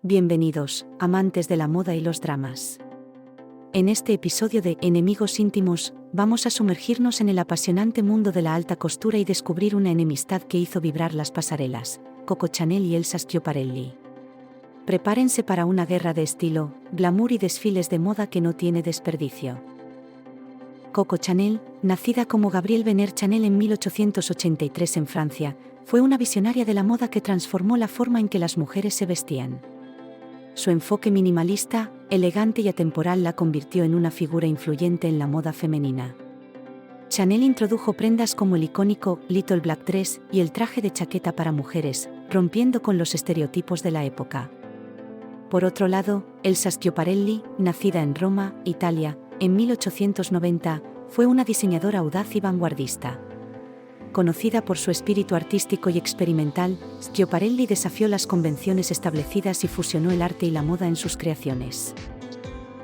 Bienvenidos, amantes de la moda y los dramas. En este episodio de Enemigos íntimos, vamos a sumergirnos en el apasionante mundo de la alta costura y descubrir una enemistad que hizo vibrar las pasarelas, Coco Chanel y Elsa Schiaparelli. Prepárense para una guerra de estilo, glamour y desfiles de moda que no tiene desperdicio. Coco Chanel, nacida como Gabrielle Venner Chanel en 1883 en Francia, fue una visionaria de la moda que transformó la forma en que las mujeres se vestían. Su enfoque minimalista, elegante y atemporal la convirtió en una figura influyente en la moda femenina. Chanel introdujo prendas como el icónico Little Black Dress y el traje de chaqueta para mujeres, rompiendo con los estereotipos de la época. Por otro lado, Elsa Schiaparelli, nacida en Roma, Italia, en 1890, fue una diseñadora audaz y vanguardista. Conocida por su espíritu artístico y experimental, Schiaparelli desafió las convenciones establecidas y fusionó el arte y la moda en sus creaciones.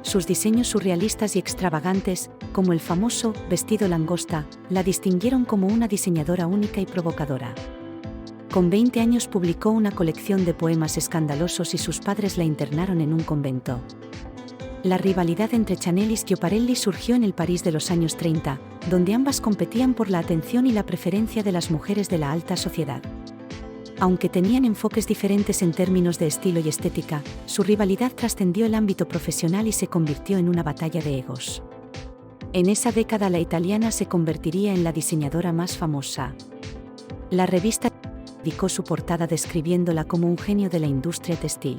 Sus diseños surrealistas y extravagantes, como el famoso vestido langosta, la distinguieron como una diseñadora única y provocadora. Con 20 años publicó una colección de poemas escandalosos y sus padres la internaron en un convento. La rivalidad entre Chanel y Schiaparelli surgió en el París de los años 30, donde ambas competían por la atención y la preferencia de las mujeres de la alta sociedad. Aunque tenían enfoques diferentes en términos de estilo y estética, su rivalidad trascendió el ámbito profesional y se convirtió en una batalla de egos. En esa década la italiana se convertiría en la diseñadora más famosa. La revista dedicó su portada describiéndola como un genio de la industria textil.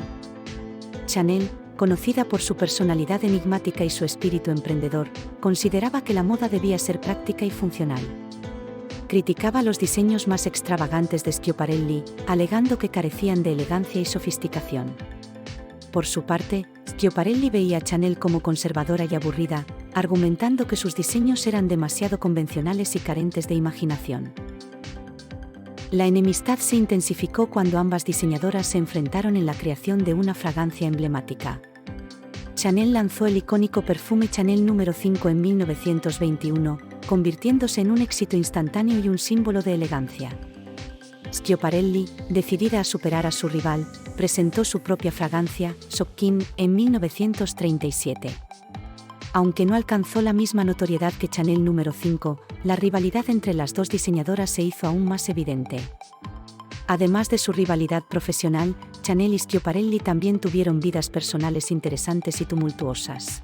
Chanel, conocida por su personalidad enigmática y su espíritu emprendedor, consideraba que la moda debía ser práctica y funcional. Criticaba los diseños más extravagantes de Schiaparelli, alegando que carecían de elegancia y sofisticación. Por su parte, Schiaparelli veía a Chanel como conservadora y aburrida, argumentando que sus diseños eran demasiado convencionales y carentes de imaginación. La enemistad se intensificó cuando ambas diseñadoras se enfrentaron en la creación de una fragancia emblemática. Chanel lanzó el icónico perfume Chanel No. 5 en 1921, convirtiéndose en un éxito instantáneo y un símbolo de elegancia. Schiaparelli, decidida a superar a su rival, presentó su propia fragancia, Sokkin, en 1937. Aunque no alcanzó la misma notoriedad que Chanel No. 5, la rivalidad entre las dos diseñadoras se hizo aún más evidente. Además de su rivalidad profesional, Chanel y Schiaparelli también tuvieron vidas personales interesantes y tumultuosas.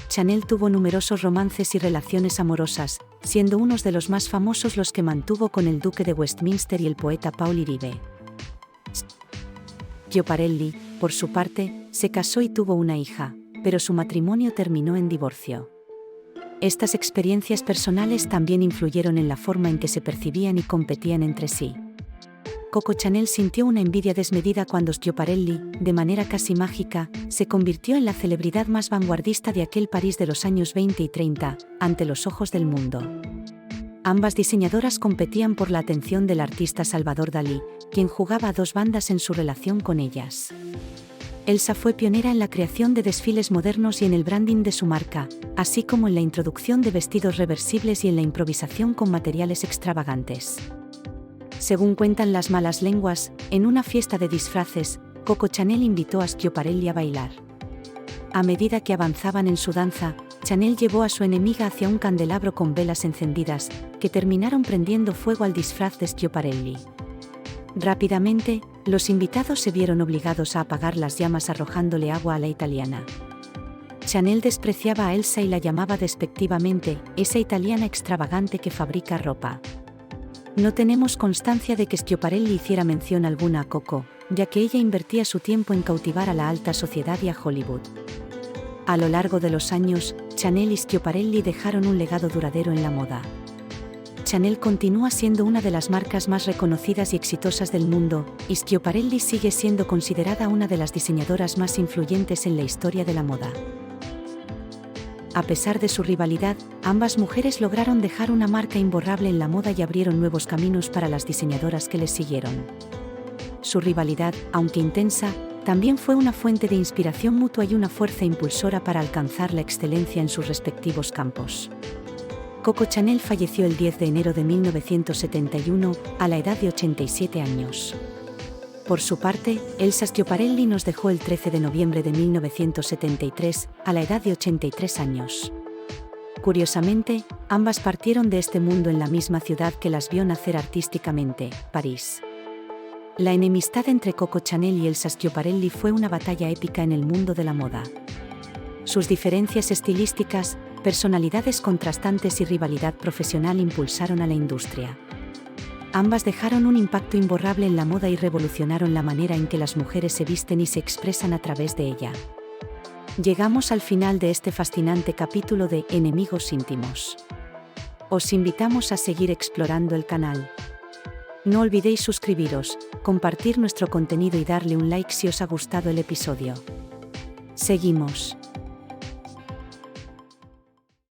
Chanel tuvo numerosos romances y relaciones amorosas, siendo unos de los más famosos los que mantuvo con el duque de Westminster y el poeta Paul Uribe. Schiaparelli, por su parte, se casó y tuvo una hija, pero su matrimonio terminó en divorcio. Estas experiencias personales también influyeron en la forma en que se percibían y competían entre sí. Coco Chanel sintió una envidia desmedida cuando Schiaparelli, de manera casi mágica, se convirtió en la celebridad más vanguardista de aquel París de los años 20 y 30, ante los ojos del mundo. Ambas diseñadoras competían por la atención del artista Salvador Dalí, quien jugaba a dos bandas en su relación con ellas. Elsa fue pionera en la creación de desfiles modernos y en el branding de su marca, así como en la introducción de vestidos reversibles y en la improvisación con materiales extravagantes. Según cuentan las malas lenguas, en una fiesta de disfraces, Coco Chanel invitó a Schiaparelli a bailar. A medida que avanzaban en su danza, Chanel llevó a su enemiga hacia un candelabro con velas encendidas, que terminaron prendiendo fuego al disfraz de Schiaparelli. Rápidamente, los invitados se vieron obligados a apagar las llamas arrojándole agua a la italiana. Chanel despreciaba a Elsa y la llamaba despectivamente, esa italiana extravagante que fabrica ropa. No tenemos constancia de que Schiaparelli hiciera mención alguna a Coco, ya que ella invertía su tiempo en cautivar a la alta sociedad y a Hollywood. A lo largo de los años, Chanel y Schiaparelli dejaron un legado duradero en la moda. Chanel continúa siendo una de las marcas más reconocidas y exitosas del mundo, y Schiaparelli sigue siendo considerada una de las diseñadoras más influyentes en la historia de la moda. A pesar de su rivalidad, ambas mujeres lograron dejar una marca imborrable en la moda y abrieron nuevos caminos para las diseñadoras que les siguieron. Su rivalidad, aunque intensa, también fue una fuente de inspiración mutua y una fuerza impulsora para alcanzar la excelencia en sus respectivos campos. Coco Chanel falleció el 10 de enero de 1971, a la edad de 87 años. Por su parte, Elsa Schiaparelli nos dejó el 13 de noviembre de 1973, a la edad de 83 años. Curiosamente, ambas partieron de este mundo en la misma ciudad que las vio nacer artísticamente, París. La enemistad entre Coco Chanel y Elsa Schiaparelli fue una batalla épica en el mundo de la moda. Sus diferencias estilísticas, personalidades contrastantes y rivalidad profesional impulsaron a la industria. Ambas dejaron un impacto imborrable en la moda y revolucionaron la manera en que las mujeres se visten y se expresan a través de ella. Llegamos al final de este fascinante capítulo de Enemigos íntimos. Os invitamos a seguir explorando el canal. No olvidéis suscribiros, compartir nuestro contenido y darle un like si os ha gustado el episodio. Seguimos.